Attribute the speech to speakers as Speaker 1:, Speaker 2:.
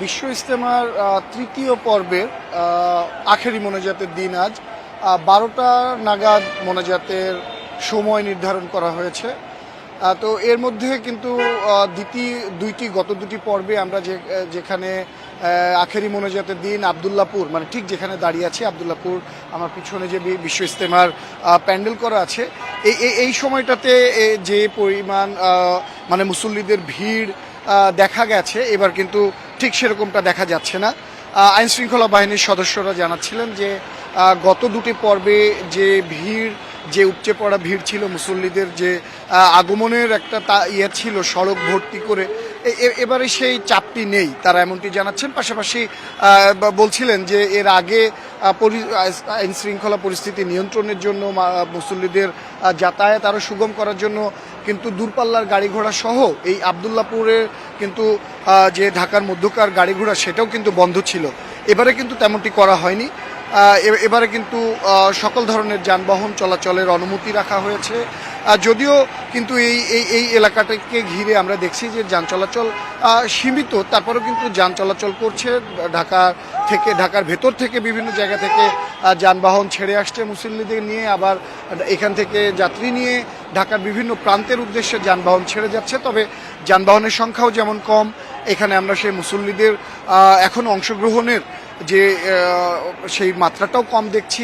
Speaker 1: বিশ্ব ইজতেমার তৃতীয় পর্বের আখেরি মোনাজাতের দিন আজ 12টা নাগাদ মোনাজাতের সময় নির্ধারণ করা হয়েছে। তো এর মধ্যে কিন্তু গত দুটি পর্বে আমরা যেখানে আখেরি মোনাজাতের দিন আবদুল্লাপুর, মানে ঠিক যেখানে দাঁড়িয়ে আছি আবদুল্লাপুর, আমার পিছনে যে বিশ্ব ইজতেমার প্যান্ডেল করা আছে, এই সময়টাতে যে পরিমাণ মানে মুসল্লিদের ভিড় দেখা গেছে, এবার কিন্তু ঠিক সেরকমটা দেখা যাচ্ছে না। আইন শৃঙ্খলা বাহিনীর সদস্যরা জানাচ্ছিলেন যে গত দুটি পর্বে যে ভিড়, যে উপচে পড়া ভিড় ছিল, মুসল্লিদের যে আগমনের একটা ছিল সড়ক ভর্তি করে, এবারে সেই চাপটি নেই, তারা এমনটি জানাচ্ছেন। পাশাপাশি বলছিলেন যে এর আগে আইন শৃঙ্খলা পরিস্থিতি নিয়ন্ত্রণের জন্য মুসল্লিদের যাতায়াত আরও সুগম করার জন্য কিন্তু দূরপাল্লার গাড়ি ঘোড়া সহ এই আবদুল্লাপুরে কিন্তু যে ঢাকার মধ্যকার গাড়ি ঘোড়া সেটাও কিন্তু বন্ধ ছিল। এবারে কিন্তু তেমনটি করা হয়নি। এবারে কিন্তু সকল ধরনের যানবাহন চলাচলের অনুমতি রাখা হয়েছে। যদিও কিন্তু এই এলাকাটাকে ঘিরে আমরা দেখছি যে যান চলাচল সীমিত, তারপরেও কিন্তু যান চলাচল করছে। ঢাকার ভেতর থেকে বিভিন্ন জায়গা থেকে যানবাহন ছেড়ে আসছে মুসল্লিদের নিয়ে, আবার এখান থেকে যাত্রী নিয়ে ঢাকার বিভিন্ন প্রান্তের উদ্দেশ্যে যানবাহন ছেড়ে যাচ্ছে। তবে যানবাহনের সংখ্যাও যেমন কম, এখানে আমরা সেই মুসল্লিদের এখন অংশগ্রহণের যে সেই মাত্রাটাও কম দেখছি।